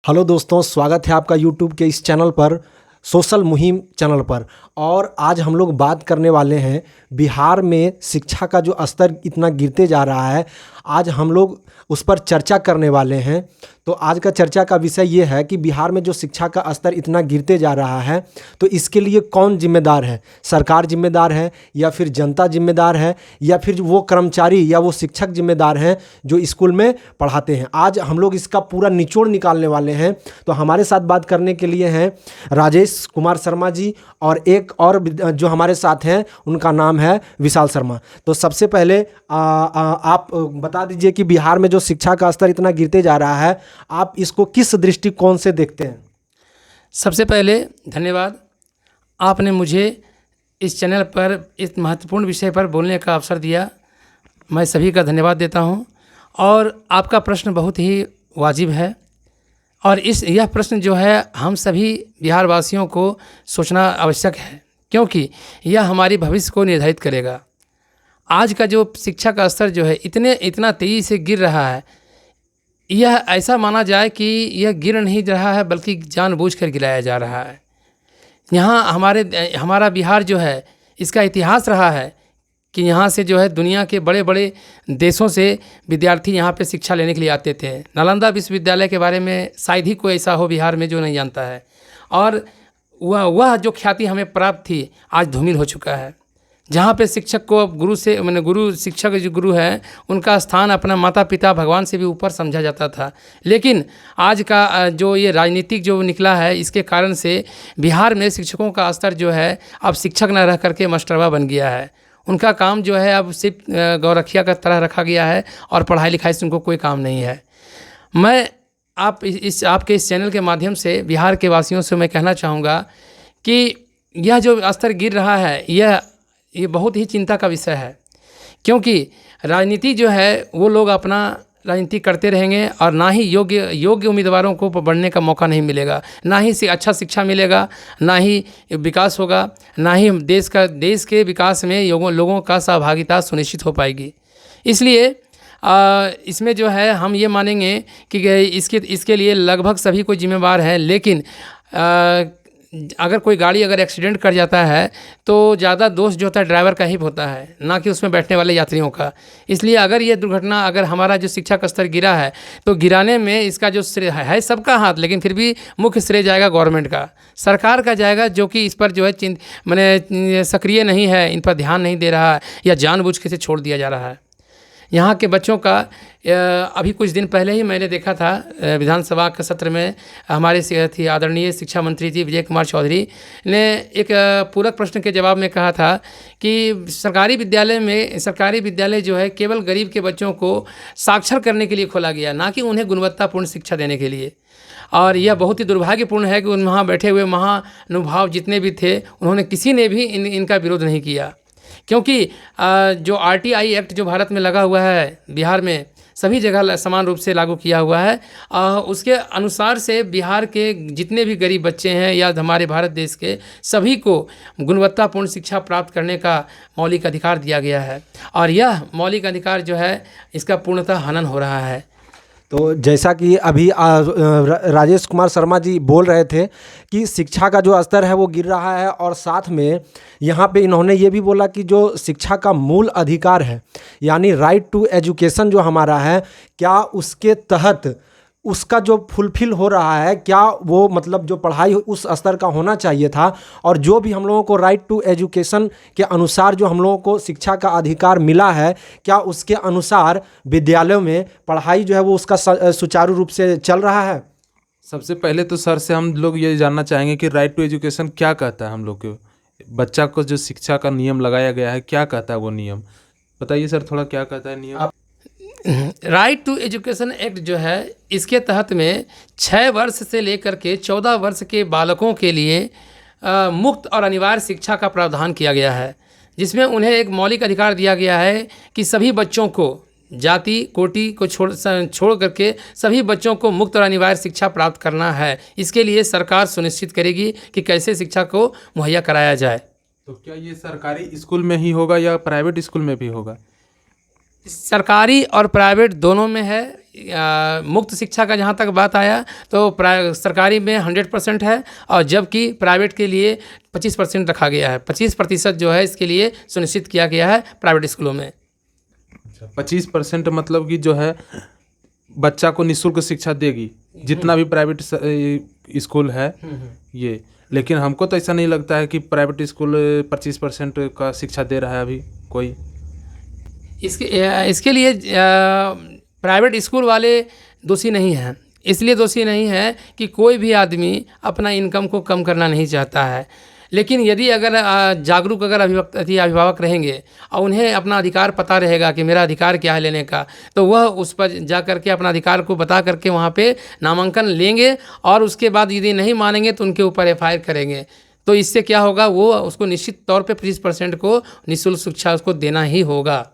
Hello दोस्तों, स्वागत है आपका यूट्यूब के इस चैनल पर, सोशल मुहिम चैनल पर। और आज हम लोग बात करने वाले हैं बिहार में शिक्षा का जो स्तर इतना गिरते जा रहा है। आज हम लोग उस पर चर्चा करने वाले हैं। तो आज का चर्चा का विषय ये है कि बिहार में जो शिक्षा का स्तर इतना गिरते जा रहा है, तो इसके लिए कौन जिम्मेदार है? सरकार जिम्मेदार है, या फिर जनता जिम्मेदार है, या फिर वो कर्मचारी या वो शिक्षक जिम्मेदार हैं जो स्कूल में पढ़ाते हैं? आज हम लोग इसका पूरा निचोड़ निकालने वाले हैं। तो हमारे साथ बात करने के लिए हैं राजेश कुमार शर्मा जी, और एक और जो हमारे साथ हैं उनका नाम है विशाल शर्मा। तो सबसे पहले आप बता दीजिए कि बिहार में जो शिक्षा का स्तर इतना गिरते जा रहा है, आप इसको किस दृष्टिकोण से देखते हैं? सबसे पहले धन्यवाद, आपने मुझे इस चैनल पर इस महत्वपूर्ण विषय पर बोलने का अवसर दिया। मैं सभी का धन्यवाद देता हूं। और आपका प्रश्न बहुत ही वाजिब है, और यह प्रश्न जो है हम सभी बिहार वासियों को सोचना आवश्यक है, क्योंकि यह हमारी भविष्य को निर्धारित करेगा। आज का जो शिक्षा का स्तर जो है इतना तेज़ी से गिर रहा है, यह ऐसा माना जाए कि यह गिर नहीं रहा है बल्कि जानबूझकर गिराया जा रहा है। यहाँ हमारा बिहार जो है, इसका इतिहास रहा है कि यहाँ से जो है दुनिया के बड़े बड़े देशों से विद्यार्थी यहाँ पे शिक्षा लेने के लिए आते थे। नालंदा विश्वविद्यालय के बारे में शायद ही कोई ऐसा हो बिहार में जो नहीं जानता है। और वह जो ख्याति हमें प्राप्त थी आज धूमिल हो चुका है। जहाँ पे शिक्षक को गुरु शिक्षक जो गुरु हैं उनका स्थान अपना माता पिता भगवान से भी ऊपर समझा जाता था। लेकिन आज का जो ये राजनीतिक जो निकला है, इसके कारण से बिहार में शिक्षकों का स्तर जो है अब शिक्षक न रह करके मास्टरवा बन गया है। उनका काम जो है अब सिर्फ गौरखिया का तरह रखा गया है, और पढ़ाई लिखाई से उनको कोई काम नहीं है। मैं आपके इस चैनल के माध्यम से बिहार के वासियों से मैं कहना चाहूँगा कि यह जो स्तर गिर रहा है, ये बहुत ही चिंता का विषय है। क्योंकि राजनीति जो है वो लोग अपना राजनीति करते रहेंगे, और ना ही योग्य उम्मीदवारों को बढ़ने का मौका नहीं मिलेगा, ना ही अच्छा शिक्षा मिलेगा, ना ही विकास होगा, ना ही देश के विकास में लोगों का सहभागिता सुनिश्चित हो पाएगी। इसलिए इसमें जो है हम ये मानेंगे कि इसके लिए लगभग सभी कोई जिम्मेवार है। लेकिन अगर कोई गाड़ी एक्सीडेंट कर जाता है तो ज़्यादा दोष जो होता है ड्राइवर का ही होता है, ना कि उसमें बैठने वाले यात्रियों का। इसलिए अगर हमारा जो शिक्षा का स्तर गिरा है, तो गिराने में इसका जो श्रेय है सबका हाथ, लेकिन फिर भी मुख्य श्रेय जाएगा गवर्नमेंट का, सरकार का जाएगा, जो कि इस पर जो है सक्रिय नहीं है, इन पर ध्यान नहीं दे रहा है, या जानबूझ के से छोड़ दिया जा रहा है। यहाँ के बच्चों का अभी कुछ दिन पहले ही मैंने देखा था विधानसभा के सत्र में, हमारे आदरणीय शिक्षा मंत्री जी विजय कुमार चौधरी ने एक पूरक प्रश्न के जवाब में कहा था कि सरकारी विद्यालय जो है केवल गरीब के बच्चों को साक्षर करने के लिए खोला गया, ना कि उन्हें गुणवत्तापूर्ण शिक्षा देने के लिए। और यह बहुत ही दुर्भाग्यपूर्ण है कि वहाँ बैठे हुए महानुभाव जितने भी थे, उन्होंने किसी ने भी इनका विरोध नहीं किया। क्योंकि जो RTI एक्ट जो भारत में लगा हुआ है, बिहार में सभी जगह समान रूप से लागू किया हुआ है, उसके अनुसार से बिहार के जितने भी गरीब बच्चे हैं या हमारे भारत देश के सभी को गुणवत्तापूर्ण शिक्षा प्राप्त करने का मौलिक अधिकार दिया गया है। और यह मौलिक अधिकार जो है इसका पूर्णतः हनन हो रहा है। तो जैसा कि अभी राजेश कुमार शर्मा जी बोल रहे थे कि शिक्षा का जो स्तर है वो गिर रहा है, और साथ में यहाँ पे इन्होंने ये भी बोला कि जो शिक्षा का मूल अधिकार है, यानी राइट टू एजुकेशन जो हमारा है, क्या उसके तहत उसका जो फुलफिल हो रहा है, क्या वो मतलब जो पढ़ाई उस स्तर का होना चाहिए था, और जो भी हम लोगों को राइट टू एजुकेशन के अनुसार जो हम लोगों को शिक्षा का अधिकार मिला है, क्या उसके अनुसार विद्यालयों में पढ़ाई जो है वो उसका सुचारू रूप से चल रहा है? सबसे पहले तो सर से हम लोग ये जानना चाहेंगे कि राइट टू एजुकेशन क्या कहता है। हम लोग के बच्चा को जो शिक्षा का नियम लगाया गया है, क्या कहता है वो नियम? बताइए सर, थोड़ा क्या कहता है नियम? राइट टू एजुकेशन एक्ट जो है, इसके तहत में 6 वर्ष से लेकर के 14 वर्ष के बालकों के लिए मुफ्त और अनिवार्य शिक्षा का प्रावधान किया गया है, जिसमें उन्हें एक मौलिक अधिकार दिया गया है कि सभी बच्चों को जाति कोटि को छोड़ करके सभी बच्चों को मुफ्त और अनिवार्य शिक्षा प्राप्त करना है। इसके लिए सरकार सुनिश्चित करेगी कि कैसे शिक्षा को मुहैया कराया जाए। तो क्या ये सरकारी स्कूल में ही होगा या प्राइवेट स्कूल में भी होगा? सरकारी और प्राइवेट दोनों में है। मुफ्त शिक्षा का जहाँ तक बात आया तो सरकारी में 100% है और जबकि प्राइवेट के लिए 25% रखा गया है। 25% जो है इसके लिए सुनिश्चित किया गया है प्राइवेट स्कूलों में। 25% मतलब कि जो है बच्चा को निःशुल्क शिक्षा देगी जितना भी प्राइवेट स्कूल है ये। लेकिन हमको तो ऐसा नहीं लगता है कि प्राइवेट स्कूल 25% का शिक्षा दे रहा है अभी कोई। इसके लिए प्राइवेट स्कूल वाले दोषी नहीं हैं। इसलिए दोषी नहीं है कि कोई भी आदमी अपना इनकम को कम करना नहीं चाहता है। लेकिन यदि अगर जागरूक अगर अभिभावक रहेंगे और उन्हें अपना अधिकार पता रहेगा कि मेरा अधिकार क्या है लेने का, तो वह उस पर जा करके अपना अधिकार को बता करके वहाँ पे नामांकन लेंगे और उसके बाद यदि नहीं मानेंगे तो उनके ऊपर FIR करेंगे। तो इससे क्या होगा, वो उसको निश्चित तौर पे 25% को निःशुल्क शिक्षा उसको देना ही होगा।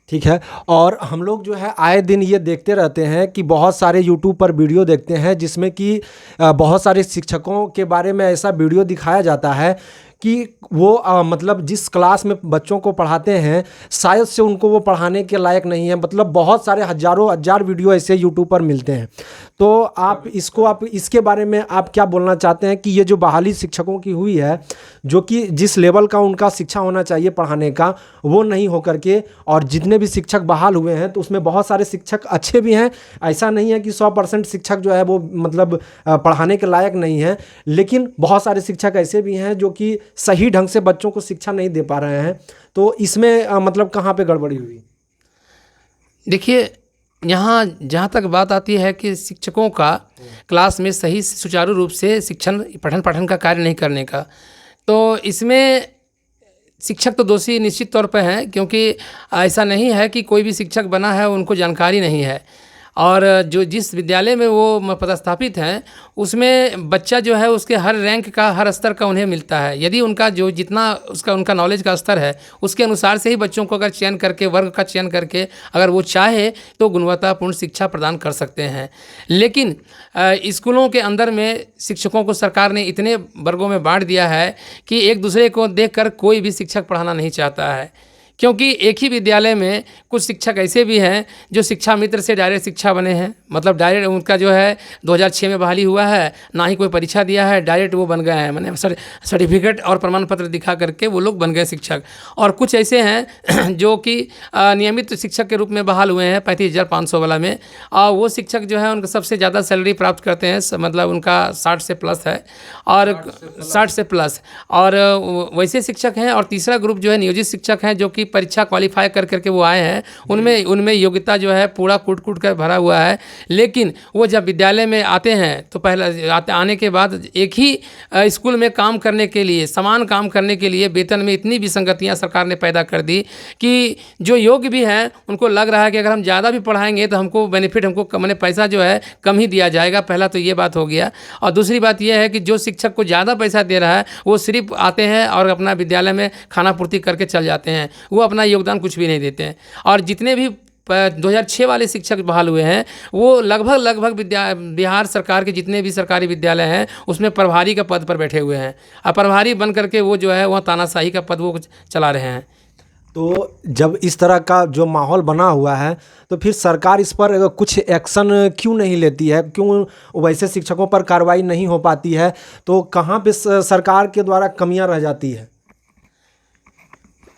ठीक है। और हम लोग जो है आए दिन ये देखते रहते हैं कि बहुत सारे यूट्यूब पर वीडियो देखते हैं जिसमें कि बहुत सारे शिक्षकों के बारे में ऐसा वीडियो दिखाया जाता है कि वो मतलब जिस क्लास में बच्चों को पढ़ाते हैं शायद से उनको वो पढ़ाने के लायक नहीं है। मतलब बहुत सारे हज़ारों हज़ार वीडियो ऐसे यूट्यूब पर मिलते हैं। तो आप इसके बारे में आप क्या बोलना चाहते हैं कि ये जो बहाली शिक्षकों की हुई है, जो कि जिस लेवल का उनका शिक्षा होना चाहिए पढ़ाने का वो नहीं हो करके, और जितने भी शिक्षक बहाल हुए हैं तो उसमें बहुत सारे शिक्षक अच्छे भी हैं। ऐसा नहीं है कि 100% शिक्षक जो है वो मतलब पढ़ाने के लायक नहीं है, लेकिन बहुत सारे शिक्षक ऐसे भी हैं जो कि सही ढंग से बच्चों को शिक्षा नहीं दे पा रहे हैं। तो इसमें मतलब कहाँ पे गड़बड़ी हुई? देखिए, यहाँ जहाँ तक बात आती है कि शिक्षकों का क्लास में सही सुचारू रूप से पठन पाठन का कार्य नहीं करने का, तो इसमें शिक्षक तो दोषी निश्चित तौर पर हैं, क्योंकि ऐसा नहीं है कि कोई भी शिक्षक बना है उनको जानकारी नहीं है। और जो जिस विद्यालय में वो पदस्थापित हैं उसमें बच्चा जो है उसके हर रैंक का, हर स्तर का उन्हें मिलता है। यदि उनका जो जितना उनका नॉलेज का स्तर है उसके अनुसार से ही बच्चों को अगर चयन करके, वर्ग का चयन करके अगर वो चाहे तो गुणवत्तापूर्ण शिक्षा प्रदान कर सकते हैं। लेकिन स्कूलों के अंदर में शिक्षकों को सरकार ने इतने वर्गों में बांट दिया है कि एक दूसरे को देखकर कोई भी शिक्षक पढ़ाना नहीं चाहता है। क्योंकि एक ही विद्यालय में कुछ शिक्षक ऐसे भी हैं जो शिक्षा मित्र से डायरेक्ट शिक्षा बने हैं। मतलब डायरेक्ट उनका जो है 2006 में बहाली हुआ है, ना ही कोई परीक्षा दिया है, डायरेक्ट वो बन गए हैं, मैंने सर्टिफिकेट और प्रमाण पत्र दिखा करके वो लोग बन गए शिक्षक। और कुछ ऐसे हैं जो कि नियमित शिक्षक के रूप में बहाल हुए हैं 35,500 वाला में, और वो शिक्षक जो है उनका सबसे ज़्यादा सैलरी प्राप्त करते हैं, मतलब उनका 60 से प्लस है, और 60 से प्लस। और वैसे शिक्षक हैं। और तीसरा ग्रुप जो है नियोजित शिक्षक हैं, जो कि परीक्षा क्वालिफाई कर करके वो आए हैं, उनमें योग्यता जो है पूरा कूट कर भरा हुआ है। लेकिन वो जब विद्यालय में आते हैं तो पहले आने के बाद एक ही स्कूल में काम करने के लिए, समान काम करने के लिए वेतन में इतनी विसंगतियां सरकार ने पैदा कर दी कि जो योग्य भी हैं उनको लग रहा है कि अगर हम ज़्यादा भी पढ़ाएंगे तो हमको बेनिफिट, हमको मैंने पैसा जो है कम ही दिया जाएगा। पहला तो ये बात हो गया। और दूसरी बात यह है कि जो शिक्षक को ज़्यादा पैसा दे रहा है वो सिर्फ आते हैं और अपना विद्यालय में खाना पूर्ति करके चल जाते हैं, वो अपना योगदान कुछ भी नहीं देते हैं। और जितने भी 2006 वाले शिक्षक बहाल हुए हैं वो लगभग बिहार सरकार के जितने भी सरकारी विद्यालय हैं उसमें प्रभारी का पद पर बैठे हुए हैं, और प्रभारी बन करके वो जो है वहाँ तानाशाही का पद वो चला रहे हैं। तो जब इस तरह का जो माहौल बना हुआ है तो फिर सरकार इस पर कुछ एक्शन क्यों नहीं लेती है? क्यों वैसे शिक्षकों पर कार्रवाई नहीं हो पाती है? तो कहाँ पे सरकार के द्वारा कमियां रह जाती है?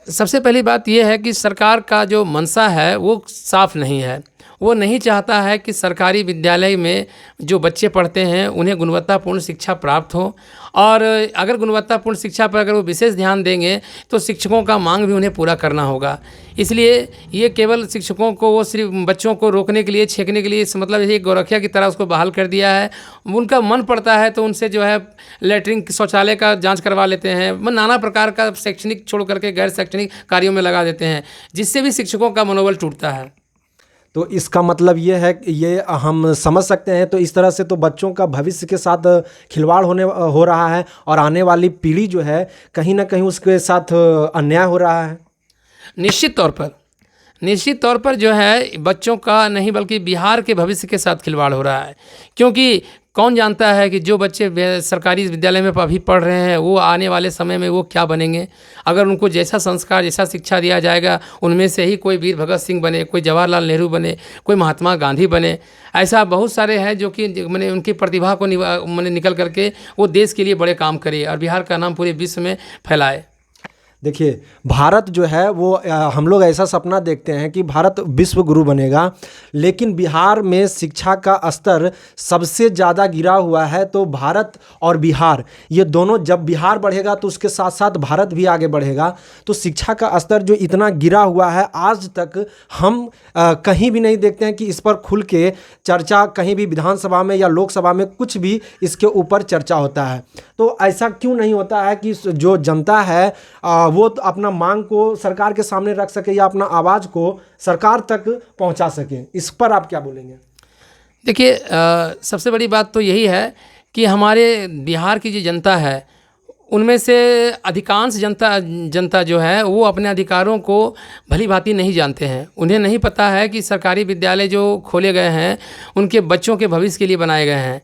सबसे पहली बात यह है कि सरकार का जो मंशा है वो साफ नहीं है। वो नहीं चाहता है कि सरकारी विद्यालय में जो बच्चे पढ़ते हैं उन्हें गुणवत्तापूर्ण शिक्षा प्राप्त हो, और अगर गुणवत्तापूर्ण शिक्षा पर अगर वो विशेष ध्यान देंगे तो शिक्षकों का मांग भी उन्हें पूरा करना होगा। इसलिए ये केवल शिक्षकों को वो सिर्फ बच्चों को रोकने के लिए, छेकने के लिए, मतलब एक गोरखिया की तरह उसको बहाल कर दिया है। उनका मन पड़ता है तो उनसे जो है लैट्रिन, शौचालय का जांच करवा लेते हैं, नाना प्रकार का शैक्षणिक छोड़ करके गैर शैक्षणिक कार्यों में लगा देते हैं, जिससे भी शिक्षकों का मनोबल टूटता है। तो इसका मतलब ये है कि ये हम समझ सकते हैं, तो इस तरह से तो बच्चों का भविष्य के साथ खिलवाड़ हो रहा है, और आने वाली पीढ़ी जो है कहीं ना कहीं उसके साथ अन्याय हो रहा है। निश्चित तौर पर जो है बच्चों का नहीं बल्कि बिहार के भविष्य के साथ खिलवाड़ हो रहा है। क्योंकि कौन जानता है कि जो बच्चे सरकारी विद्यालय में अभी पढ़ रहे हैं वो आने वाले समय में वो क्या बनेंगे। अगर उनको जैसा संस्कार, जैसा शिक्षा दिया जाएगा, उनमें से ही कोई वीर भगत सिंह बने, कोई जवाहरलाल नेहरू बने, कोई महात्मा गांधी बने। ऐसा बहुत सारे हैं जो कि मैंने उनकी प्रतिभा को मैंने निकल करके वो देश के लिए बड़े काम करे और बिहार का नाम पूरे विश्व में फैलाए। देखिए, भारत जो है वो हम लोग ऐसा सपना देखते हैं कि भारत विश्व गुरु बनेगा, लेकिन बिहार में शिक्षा का स्तर सबसे ज़्यादा गिरा हुआ है। तो भारत और बिहार, ये दोनों, जब बिहार बढ़ेगा तो उसके साथ साथ भारत भी आगे बढ़ेगा। तो शिक्षा का स्तर जो इतना गिरा हुआ है, आज तक हम कहीं भी नहीं देखते हैं कि इस पर खुल के चर्चा, कहीं भी विधानसभा में या लोकसभा में कुछ भी इसके ऊपर चर्चा होता है। तो ऐसा क्यों नहीं होता है कि जो जनता है वो तो अपना मांग को सरकार के सामने रख सके या अपना आवाज़ को सरकार तक पहुंचा सके। इस पर आप क्या बोलेंगे? देखिए, सबसे बड़ी बात तो यही है कि हमारे बिहार की जो जनता है उनमें से अधिकांश जनता जो है वो अपने अधिकारों को भली भांति नहीं जानते हैं। उन्हें नहीं पता है कि सरकारी विद्यालय जो खोले गए हैं उनके बच्चों के भविष्य के लिए बनाए गए हैं।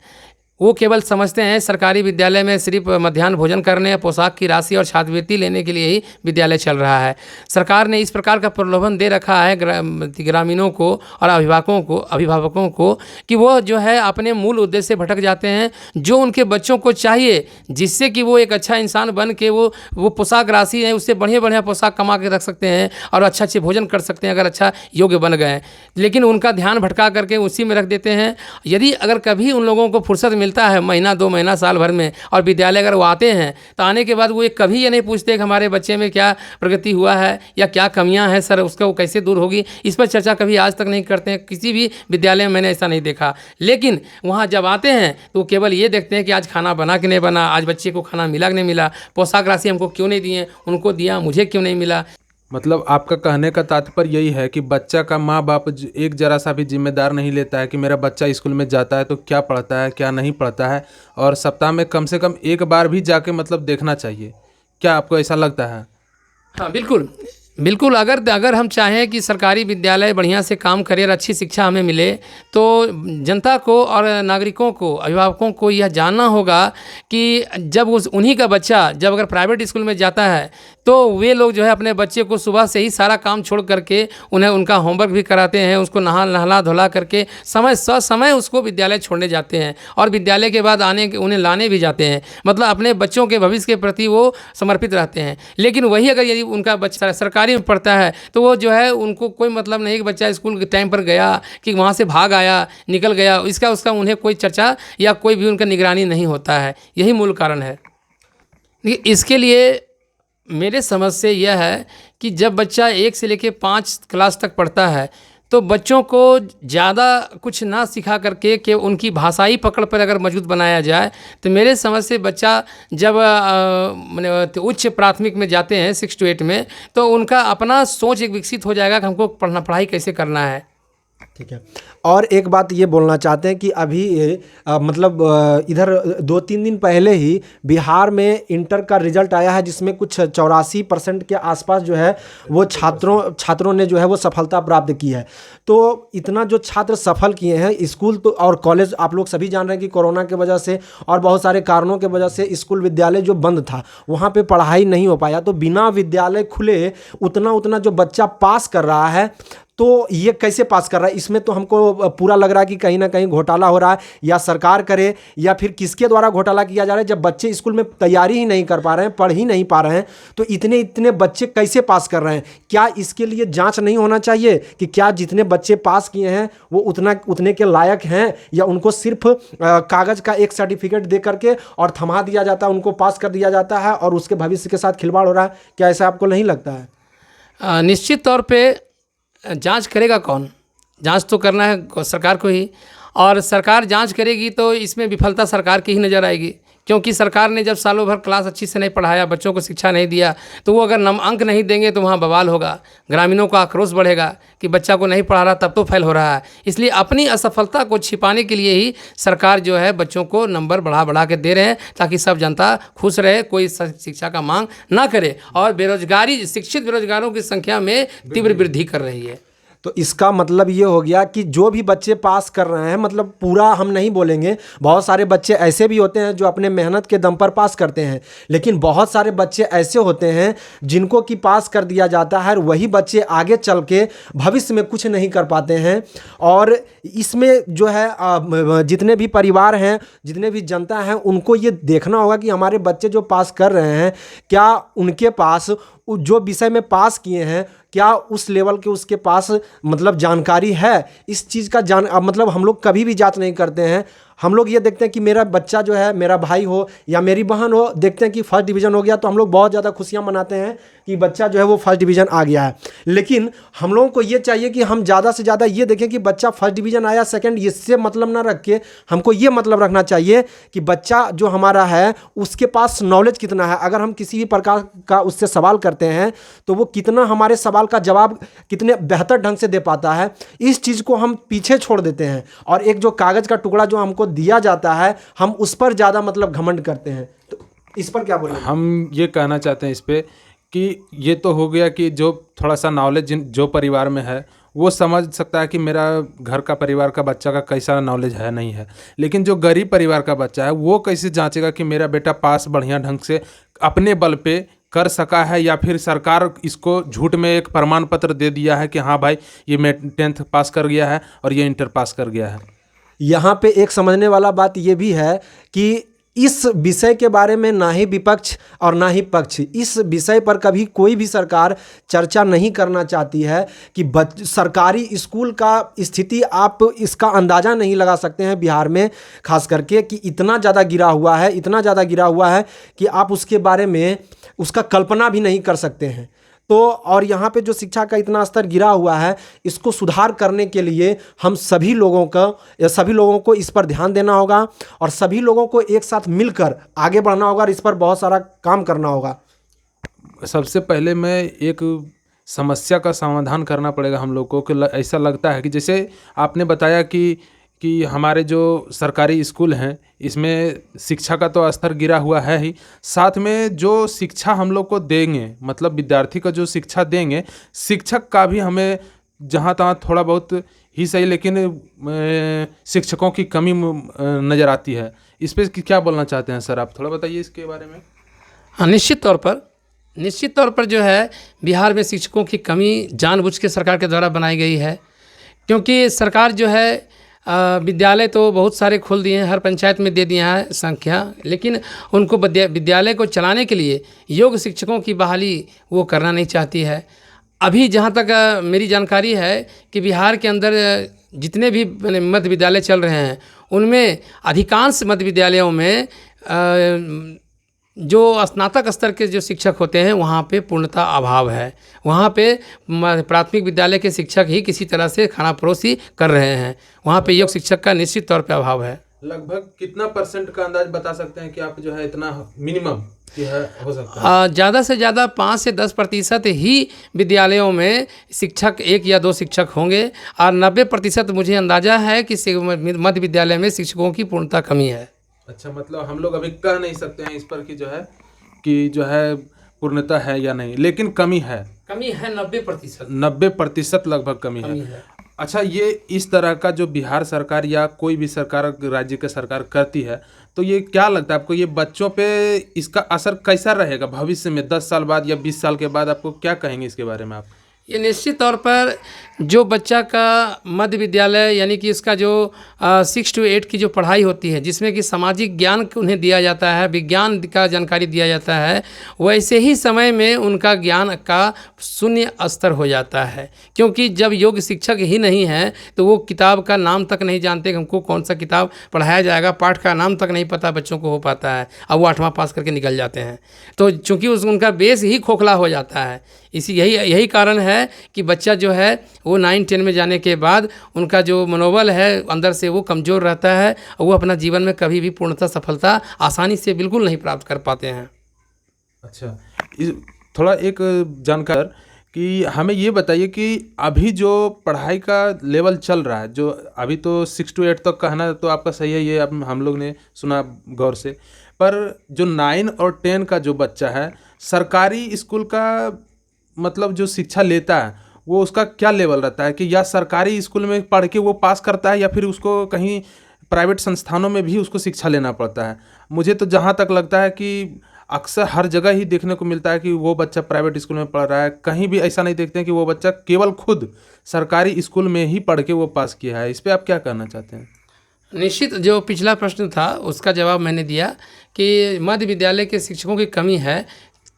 वो केवल समझते हैं सरकारी विद्यालय में सिर्फ मध्याह्न भोजन करने, पोशाक की राशि और छात्रवृत्ति लेने के लिए ही विद्यालय चल रहा है। सरकार ने इस प्रकार का प्रलोभन दे रखा है ग्रामीणों को और अभिभावकों को कि वो जो है अपने मूल उद्देश्य से भटक जाते हैं। जो उनके बच्चों को चाहिए जिससे कि वो एक अच्छा इंसान बन के वो पोशाक राशि है उससे बढ़िया पोशाक कमा के रख सकते हैं और अच्छे भोजन कर सकते हैं अगर अच्छा योग्य बन गए, लेकिन उनका ध्यान भटका करके उसी में रख देते हैं। यदि अगर कभी उन लोगों को फुर्सत मिलता है महीना 2 महीना साल भर में और विद्यालय अगर वो आते हैं तो आने के बाद वो कभी ये नहीं पूछते कि हमारे बच्चे में क्या प्रगति हुआ है या क्या कमियां हैं सर, उसका वो कैसे दूर होगी, इस पर चर्चा कभी आज तक नहीं करते हैं। किसी भी विद्यालय में मैंने ऐसा नहीं देखा। लेकिन वहाँ जब आते हैं तो वो केवल ये देखते हैं कि आज खाना बना कि नहीं बना, आज बच्चे को खाना मिला कि नहीं मिला, पोशाक राशि हमको क्यों नहीं दिए, उनको दिया मुझे क्यों नहीं मिला। मतलब आपका कहने का तात्पर्य यही है कि बच्चा का माँ बाप एक जरा सा भी जिम्मेदार नहीं लेता है कि मेरा बच्चा स्कूल में जाता है तो क्या पढ़ता है क्या नहीं पढ़ता है, और सप्ताह में कम से कम एक बार भी जाके मतलब देखना चाहिए। क्या आपको ऐसा लगता है? हाँ, बिल्कुल। अगर हम चाहें कि सरकारी विद्यालय बढ़िया से काम करे और अच्छी शिक्षा हमें मिले तो जनता को और नागरिकों को, अभिभावकों को यह जानना होगा कि जब उन्हीं का बच्चा जब अगर प्राइवेट स्कूल में जाता है तो वे लोग जो है अपने बच्चे को सुबह से ही सारा काम छोड़ करके उन्हें उनका होमवर्क भी कराते हैं, उसको नहला धुला करके समय उसको विद्यालय छोड़ने जाते हैं और विद्यालय के बाद उन्हें लाने भी जाते हैं। मतलब अपने बच्चों के भविष्य के प्रति वो समर्पित रहते हैं। लेकिन वही अगर यदि उनका बच्चा सरकारी में पढ़ता है तो वो जो है उनको कोई मतलब नहीं कि बच्चा स्कूल के टाइम पर गया कि वहाँ से भाग आया निकल गया, उसका उन्हें कोई चर्चा या कोई भी उनका निगरानी नहीं होता है। यही मूल कारण है। इसके लिए मेरे समझ से यह है कि जब बच्चा 1 से लेकर 5 क्लास तक पढ़ता है तो बच्चों को ज़्यादा कुछ ना सिखा करके कि उनकी भाषाई पकड़ पर अगर मजबूत बनाया जाए तो मेरे समझ से बच्चा जब उच्च प्राथमिक में जाते हैं 6 to 8 में तो उनका अपना सोच एक विकसित हो जाएगा कि हमको पढ़ाई कैसे करना है। ठीक है। और एक बात ये बोलना चाहते हैं कि अभी इधर 2-3 दिन पहले ही बिहार में इंटर का रिजल्ट आया है जिसमें कुछ 84% के आसपास जो है वो छात्रों ने जो है वो सफलता प्राप्त की है। तो इतना जो छात्र सफल किए हैं, स्कूल तो और कॉलेज आप लोग सभी जान रहे हैं कि कोरोना के वजह से और बहुत सारे कारणों के वजह से स्कूल विद्यालय जो बंद था वहाँ पे पढ़ाई नहीं हो पाया। तो बिना विद्यालय खुले उतना जो बच्चा पास कर रहा है तो ये कैसे पास कर रहा है? इसमें तो हमको पूरा लग रहा है कि कहीं ना कहीं घोटाला हो रहा है, या सरकार करे या फिर किसके द्वारा घोटाला किया जा रहा है। जब बच्चे स्कूल में तैयारी ही नहीं कर पा रहे हैं, पढ़ ही नहीं पा रहे हैं, तो इतने बच्चे कैसे पास कर रहे हैं? क्या इसके लिए जांच नहीं होना चाहिए कि क्या जितने बच्चे पास किए हैं वो उतने के लायक हैं, या उनको सिर्फ कागज़ का एक सर्टिफिकेट दे करके और थमा दिया जाता है, उनको पास कर दिया जाता है और उसके भविष्य के साथ खिलवाड़ हो रहा है? क्या ऐसा आपको नहीं लगता है? निश्चित तौर पर जांच करेगा कौन? जांच तो करना है सरकार को ही, और सरकार जांच करेगी तो इसमें विफलता सरकार की ही नज़र आएगी। क्योंकि सरकार ने जब सालों भर क्लास अच्छी से नहीं पढ़ाया, बच्चों को शिक्षा नहीं दिया, तो वो अगर अंक नहीं देंगे तो वहाँ बवाल होगा, ग्रामीणों का आक्रोश बढ़ेगा कि बच्चा को नहीं पढ़ा रहा तब तो फेल हो रहा है। इसलिए अपनी असफलता को छिपाने के लिए ही सरकार जो है बच्चों को नंबर बढ़ा के दे रहे हैं ताकि सब जनता खुश रहे, कोई शिक्षा का मांग ना करे, और शिक्षित बेरोजगारों की संख्या में तीव्र वृद्धि कर रही है। तो इसका मतलब ये हो गया कि जो भी बच्चे पास कर रहे हैं, मतलब पूरा हम नहीं बोलेंगे, बहुत सारे बच्चे ऐसे भी होते हैं जो अपने मेहनत के दम पर पास करते हैं, लेकिन बहुत सारे बच्चे ऐसे होते हैं जिनको कि पास कर दिया जाता है, और वही बच्चे आगे चल के भविष्य में कुछ नहीं कर पाते हैं। और इसमें जो है जितने भी परिवार हैं, जितने भी जनता हैं, उनको ये देखना होगा कि हमारे बच्चे जो पास कर रहे हैं, क्या उनके पास जो विषय में पास किए हैं, क्या उस लेवल के उसके पास मतलब जानकारी है। इस चीज़ का मतलब हम लोग कभी भी जांच नहीं करते हैं। हम लोग ये देखते हैं कि मेरा बच्चा जो है, मेरा भाई हो या मेरी बहन हो, देखते हैं कि फर्स्ट डिवीज़न हो गया तो हम लोग बहुत ज़्यादा खुशियाँ मनाते हैं कि बच्चा जो है वो फर्स्ट डिवीज़न आ गया है। लेकिन हम लोगों को ये चाहिए कि हम ज़्यादा से ज़्यादा ये देखें कि बच्चा फर्स्ट डिवीज़न आया, सेकंड, इससे मतलब ना रख के हमको ये मतलब रखना चाहिए कि बच्चा जो हमारा है उसके पास नॉलेज कितना है। अगर हम किसी भी प्रकार का उससे सवाल करते हैं तो वो कितना हमारे सवाल का जवाब कितने बेहतर ढंग से दे पाता है, इस चीज़ को हम पीछे छोड़ देते हैं। और एक जो कागज़ का टुकड़ा जो हमको दिया जाता है, हम उस पर ज़्यादा मतलब घमंड करते हैं। तो इस पर क्या बोलेंगे? हम ये कहना चाहते हैं इस पे कि ये तो हो गया कि जो थोड़ा सा नॉलेज जो परिवार में है वो समझ सकता है कि मेरा घर का परिवार का बच्चा का कैसा नॉलेज है नहीं है, लेकिन जो गरीब परिवार का बच्चा है वो कैसे जांचेगा कि मेरा बेटा पास बढ़िया ढंग से अपने बल पे कर सका है, या फिर सरकार इसको झूठ में एक प्रमाण पत्र दे दिया है कि हाँ भाई ये मैं 10th पास कर गया है और ये इंटर पास कर गया है। यहाँ पे एक समझने वाला बात ये भी है कि इस विषय के बारे में ना ही विपक्ष और ना ही पक्ष इस विषय पर कभी कोई भी सरकार चर्चा नहीं करना चाहती है कि सरकारी स्कूल का स्थिति आप इसका अंदाज़ा नहीं लगा सकते हैं बिहार में, खास करके कि इतना ज़्यादा गिरा हुआ है, इतना ज़्यादा गिरा हुआ है कि आप उसके बारे में उसका कल्पना भी नहीं कर सकते हैं। तो और यहाँ पे जो शिक्षा का इतना स्तर गिरा हुआ है, इसको सुधार करने के लिए हम सभी लोगों को इस पर ध्यान देना होगा और सभी लोगों को एक साथ मिलकर आगे बढ़ना होगा और इस पर बहुत सारा काम करना होगा। सबसे पहले मैं एक समस्या का समाधान करना पड़ेगा हम लोग को कि ऐसा लगता है कि जैसे आपने बताया कि हमारे जो सरकारी स्कूल हैं इसमें शिक्षा का तो स्तर गिरा हुआ है ही, साथ में जो शिक्षा हम लोग को देंगे, मतलब विद्यार्थी को जो शिक्षा देंगे, शिक्षक का भी हमें जहाँ तहाँ थोड़ा बहुत ही सही लेकिन शिक्षकों की कमी नज़र आती है। इस पर क्या बोलना चाहते हैं सर, आप थोड़ा बताइए इसके बारे में। हाँ, निश्चित तौर पर जो है बिहार में शिक्षकों की कमी जानबूझ के सरकार के द्वारा बनाई गई है, क्योंकि सरकार जो है विद्यालय तो बहुत सारे खोल दिए हैं, हर पंचायत में दे दिया है संख्या, लेकिन उनको विद्यालय को चलाने के लिए योग्य शिक्षकों की बहाली वो करना नहीं चाहती है। अभी जहाँ तक मेरी जानकारी है कि बिहार के अंदर जितने भी मध्य विद्यालय चल रहे हैं उनमें अधिकांश मध्य विद्यालयों में जो स्नातक स्तर के जो शिक्षक होते हैं वहाँ पे पूर्णतः अभाव है। वहाँ पे प्राथमिक विद्यालय के शिक्षक ही किसी तरह से खाना परोसी कर रहे हैं, वहाँ पे योग शिक्षक का निश्चित तौर पे अभाव है। लगभग कितना % का अंदाज बता सकते हैं कि आप जो है इतना मिनिमम हो सकता है? ज़्यादा से ज़्यादा 5 से 10% ही विद्यालयों में शिक्षक 1 या 2 शिक्षक होंगे और 90% मुझे अंदाज़ा है कि मध्य विद्यालय में शिक्षकों की पूर्णतः कमी है। अच्छा, मतलब हम लोग अभी कह नहीं सकते हैं इस पर कि जो है पूर्णतः है या नहीं, लेकिन कमी है 90% लगभग कमी है। अच्छा, ये इस तरह का जो बिहार सरकार या कोई भी सरकार राज्य की सरकार करती है, तो ये क्या लगता है आपको, ये बच्चों पे इसका असर कैसा रहेगा भविष्य में 10 साल बाद या 20 साल के बाद? आपको क्या कहेंगे इसके बारे में आप? ये निश्चित तौर पर जो बच्चा का मध्य विद्यालय यानी कि इसका जो 6 to 8 की जो पढ़ाई होती है, जिसमें कि सामाजिक ज्ञान उन्हें दिया जाता है, विज्ञान का जानकारी दिया जाता है, वैसे ही समय में उनका ज्ञान का शून्य स्तर हो जाता है। क्योंकि जब योग्य शिक्षक ही नहीं है तो वो किताब का नाम तक नहीं जानते कि हमको कौन सा किताब पढ़ाया जाएगा, पाठ का नाम तक नहीं पता बच्चों को हो पाता है, अब वो 8वां पास करके निकल जाते हैं। तो चूँकि उनका बेस ही खोखला हो जाता है, यही कारण है कि बच्चा जो है वो 9-10 में जाने के बाद उनका जो मनोबल है अंदर से वो कमज़ोर रहता है और वो अपना जीवन में कभी भी पूर्णतः सफलता आसानी से बिल्कुल नहीं प्राप्त कर पाते हैं। अच्छा, थोड़ा एक जानकार कि हमें ये बताइए कि अभी जो पढ़ाई का लेवल चल रहा है, जो अभी तो 6 to 8 तक कहना तो आपका सही है, ये अब हम लोग ने सुना गौर से, पर जो 9 और 10 का जो बच्चा है सरकारी स्कूल का मतलब जो शिक्षा लेता है वो उसका क्या लेवल रहता है कि या सरकारी स्कूल में पढ़ के वो पास करता है या फिर उसको कहीं प्राइवेट संस्थानों में भी उसको शिक्षा लेना पड़ता है। मुझे तो जहाँ तक लगता है कि अक्सर हर जगह ही देखने को मिलता है कि वो बच्चा प्राइवेट स्कूल में पढ़ रहा है, कहीं भी ऐसा नहीं देखते हैं कि वो बच्चा केवल खुद सरकारी स्कूल में ही पढ़ के वो पास किया है। इस पर आप क्या कहना चाहते हैं? निश्चित, जो पिछला प्रश्न था उसका जवाब मैंने दिया कि मध्य विद्यालय के शिक्षकों की कमी है।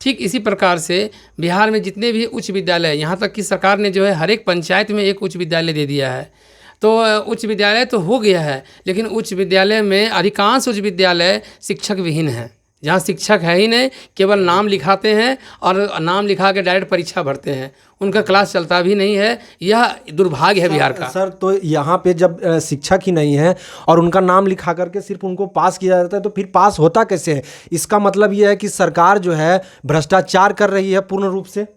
ठीक इसी प्रकार से बिहार में जितने भी उच्च विद्यालय, यहाँ तक कि सरकार ने जो है हर एक पंचायत में एक उच्च विद्यालय दे दिया है। तो उच्च विद्यालय तो हो गया है, लेकिन उच्च विद्यालय में अधिकांश उच्च विद्यालय शिक्षक विहीन हैं, जहाँ शिक्षक है ही नहीं, केवल नाम लिखाते हैं और नाम लिखा के डायरेक्ट परीक्षा भरते हैं, उनका क्लास चलता भी नहीं है। यह दुर्भाग्य है बिहार का। सर तो यहाँ पे जब शिक्षक ही नहीं है और उनका नाम लिखा करके सिर्फ उनको पास किया जाता है, तो फिर पास होता कैसे है? इसका मतलब ये है कि सरकार जो है भ्रष्टाचार कर रही है पूर्ण रूप से।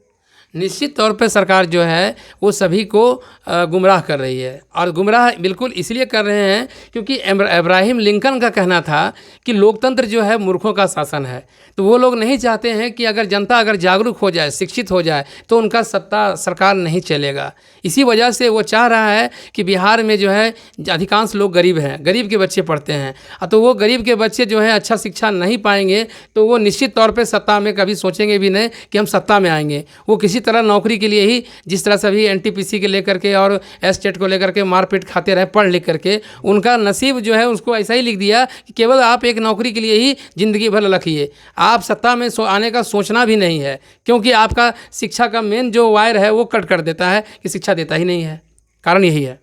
निश्चित तौर पे सरकार जो है वो सभी को गुमराह कर रही है, और गुमराह बिल्कुल इसलिए कर रहे हैं क्योंकि इब्राहिम लिंकन का कहना था कि लोकतंत्र जो है मूर्खों का शासन है। तो वो लोग नहीं चाहते हैं कि अगर जनता अगर जागरूक हो जाए, शिक्षित हो जाए, तो उनका सत्ता सरकार नहीं चलेगा। इसी वजह से वो चाह रहा है कि बिहार में जो है अधिकांश लोग गरीब हैं, गरीब के बच्चे पढ़ते हैं, तो वो गरीब के बच्चे जो है अच्छा शिक्षा नहीं पाएंगे तो वो निश्चित तौर पर सत्ता में कभी सोचेंगे भी नहीं कि हम सत्ता में आएंगे। वो किसी तरह नौकरी के लिए ही, जिस तरह से अभी एनटीपीसी के लेकर के और एस्टेट को लेकर के मारपीट खाते रहे पढ़ लिख करके, उनका नसीब जो है उसको ऐसा ही लिख दिया कि केवल आप एक नौकरी के लिए ही ज़िंदगी भर लखिए, आप सत्ता में आने का सोचना भी नहीं है, क्योंकि आपका शिक्षा का मेन जो वायर है वो कट कर देता है कि शिक्षा देता ही नहीं है। कारण यही है।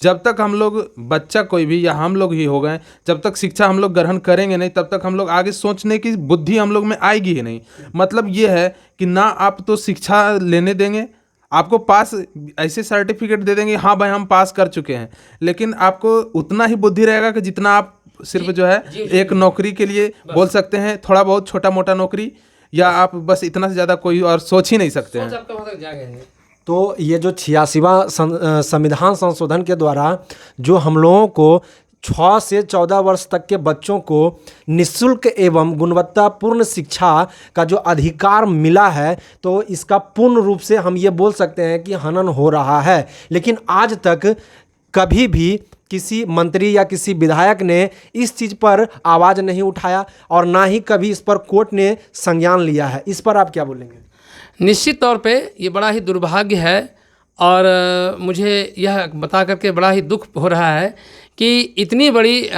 जब तक हम लोग, बच्चा कोई भी या हम लोग ही हो गए, जब तक शिक्षा हम लोग ग्रहण करेंगे नहीं, तब तक हम लोग आगे सोचने की बुद्धि हम लोग में आएगी ही नहीं। मतलब ये है कि ना आप तो शिक्षा लेने देंगे, आपको पास ऐसे सर्टिफिकेट दे देंगे, हाँ भाई हम पास कर चुके हैं, लेकिन आपको उतना ही बुद्धि रहेगा कि जितना आप सिर्फ जो है एक नौकरी के लिए बोल सकते हैं, थोड़ा बहुत छोटा मोटा नौकरी, या आप बस इतना से ज़्यादा कोई और सोच ही नहीं सकते हैं। तो ये जो 86वां संविधान संशोधन के द्वारा जो हम लोगों को 6 से 14 वर्ष तक के बच्चों को निःशुल्क एवं गुणवत्तापूर्ण शिक्षा का जो अधिकार मिला है, तो इसका पूर्ण रूप से हम ये बोल सकते हैं कि हनन हो रहा है। लेकिन आज तक कभी भी किसी मंत्री या किसी विधायक ने इस चीज़ पर आवाज़ नहीं उठाया और ना ही कभी इस पर कोर्ट ने संज्ञान लिया है। इस पर आप क्या बोलेंगे? निश्चित तौर पे ये बड़ा ही दुर्भाग्य है, और मुझे यह बता करके बड़ा ही दुख हो रहा है कि इतनी बड़ी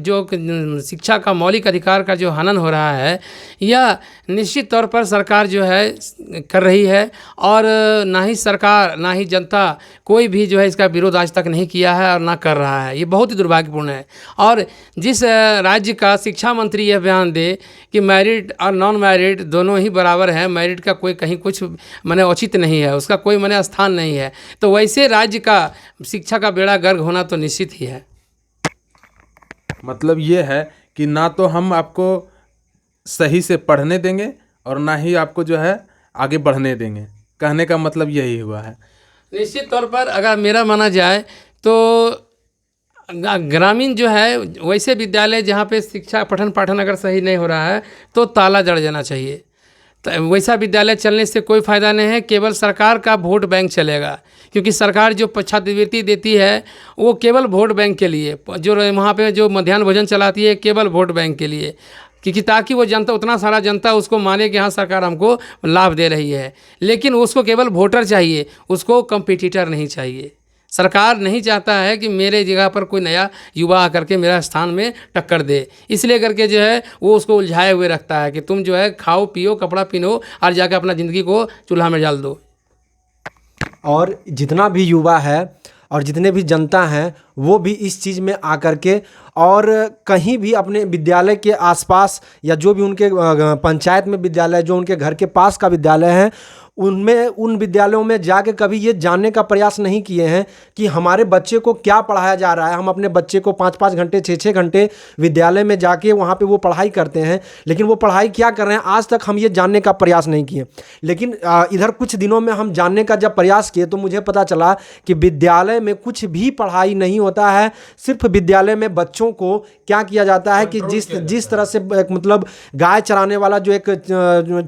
जो शिक्षा का मौलिक अधिकार का जो हनन हो रहा है, यह निश्चित तौर पर सरकार जो है कर रही है, और ना ही सरकार ना ही जनता कोई भी जो है इसका विरोध आज तक नहीं किया है और ना कर रहा है। ये बहुत ही दुर्भाग्यपूर्ण है। और जिस राज्य का शिक्षा मंत्री यह बयान दे कि मैरिट और नॉन मैरिट दोनों ही बराबर हैं, मैरिट का कोई कहीं कुछ माने औचित नहीं है, उसका कोई माने स्थान नहीं है, तो वैसे राज्य का शिक्षा का बेड़ा गर्क होना तो निश्चित ही है। मतलब ये है कि ना तो हम आपको सही से पढ़ने देंगे और ना ही आपको जो है आगे बढ़ने देंगे। कहने का मतलब यही हुआ है। निश्चित तौर पर अगर मेरा माना जाए तो ग्रामीण जो है वैसे विद्यालय जहाँ पे शिक्षा पठन पाठन अगर सही नहीं हो रहा है तो ताला जड़ जाना चाहिए। तो वैसा विद्यालय चलने से कोई फ़ायदा नहीं है, केवल सरकार का वोट बैंक चलेगा, क्योंकि सरकार जो छात्रवृत्ति देती है वो केवल वोट बैंक के लिए, जो वहाँ पे जो मध्याह्न भोजन चलाती है केवल वोट बैंक के लिए, क्योंकि ताकि वो जनता, उतना सारा जनता उसको माने कि हाँ सरकार हमको लाभ दे रही है। लेकिन उसको केवल वोटर चाहिए, उसको कंपटीटर नहीं चाहिए। सरकार नहीं चाहता है कि मेरे जगह पर कोई नया युवा आकर के मेरा स्थान में टक्कर दे, इसलिए करके जो है वो उसको उलझाए हुए रखता है कि तुम जो है खाओ पियो कपड़ा पहनो और जाकर अपना ज़िंदगी को चूल्हा में डाल दो। और जितना भी युवा है और जितने भी जनता हैं वो भी इस चीज़ में आकर के और कहीं भी अपने विद्यालय के आसपास या जो भी उनके पंचायत में विद्यालय, जो उनके घर के पास का विद्यालय है, उनमें उन विद्यालयों में जाके कभी ये जानने का प्रयास नहीं किए हैं कि हमारे बच्चे को क्या पढ़ाया जा रहा है। हम अपने बच्चे को 5-5 घंटे 6-6 घंटे विद्यालय में जाके वहाँ पे वो पढ़ाई करते हैं, लेकिन वो पढ़ाई क्या कर रहे हैं आज तक हम ये जानने का प्रयास नहीं किए। लेकिन इधर कुछ दिनों में हम जानने का जब प्रयास किए तो मुझे पता चला कि विद्यालय में कुछ भी पढ़ाई नहीं होता है। सिर्फ विद्यालय में बच्चों को क्या किया जाता है कि जिस तरह से मतलब गाय चराने वाला जो एक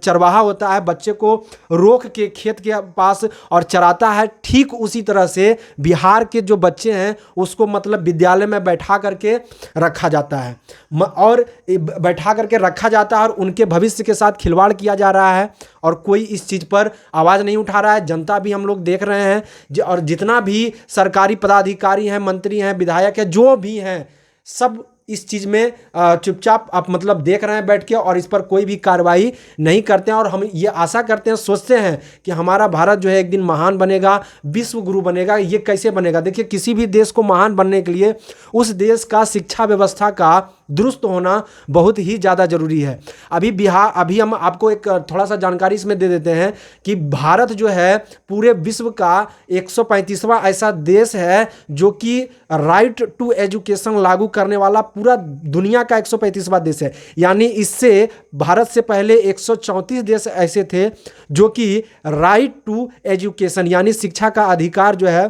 चरवाहा होता है, बच्चे को रोक जोक के खेत के पास और चराता है, ठीक उसी तरह से बिहार के जो बच्चे हैं उसको मतलब विद्यालय में बैठा करके रखा जाता है और बैठा करके रखा जाता है और उनके भविष्य के साथ खिलवाड़ किया जा रहा है और कोई इस चीज़ पर आवाज़ नहीं उठा रहा है। जनता भी हम लोग देख रहे हैं और जितना भी सरकारी पदाधिकारी हैं, मंत्री हैं, विधायक हैं, जो भी हैं, सब इस चीज़ में चुपचाप आप मतलब देख रहे हैं बैठ के और इस पर कोई भी कार्रवाई नहीं करते हैं। और हम ये आशा करते हैं, सोचते हैं कि हमारा भारत जो है एक दिन महान बनेगा, विश्व गुरु बनेगा। ये कैसे बनेगा? देखिए, किसी भी देश को महान बनने के लिए उस देश का शिक्षा व्यवस्था का दुरुस्त होना बहुत ही ज़्यादा ज़रूरी है। अभी हम आपको एक थोड़ा सा जानकारी इसमें दे देते हैं कि भारत जो है पूरे विश्व का 135वां ऐसा देश है जो कि राइट टू एजुकेशन लागू करने वाला पूरा दुनिया का 135वां देश है। यानी इससे भारत से पहले 134 देश ऐसे थे जो कि राइट टू एजुकेशन यानी शिक्षा का अधिकार जो है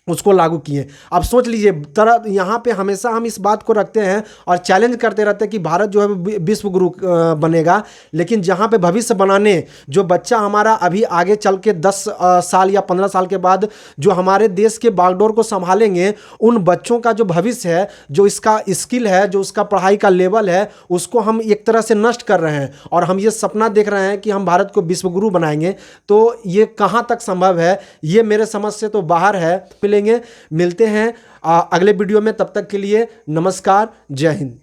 उसको लागू किए। अब सोच लीजिए, तरह यहाँ पे हमेशा हम इस बात को रखते हैं और चैलेंज करते रहते हैं कि भारत जो है विश्व गुरु बनेगा, लेकिन जहाँ पे भविष्य बनाने जो बच्चा हमारा अभी आगे चल के 10 साल या 15 साल के बाद जो हमारे देश के बागडोर को संभालेंगे, उन बच्चों का जो भविष्य है, जो इसका स्किल है, जो उसका पढ़ाई का लेवल है, उसको हम एक तरह से नष्ट कर रहे हैं। और हम ये सपना देख रहे हैं कि हम भारत को विश्व गुरु बनाएंगे, तो ये कहाँ तक संभव है? ये मेरे समझ से तो बाहर है। मिलते हैं अगले वीडियो में, तब तक के लिए नमस्कार, जय हिंद।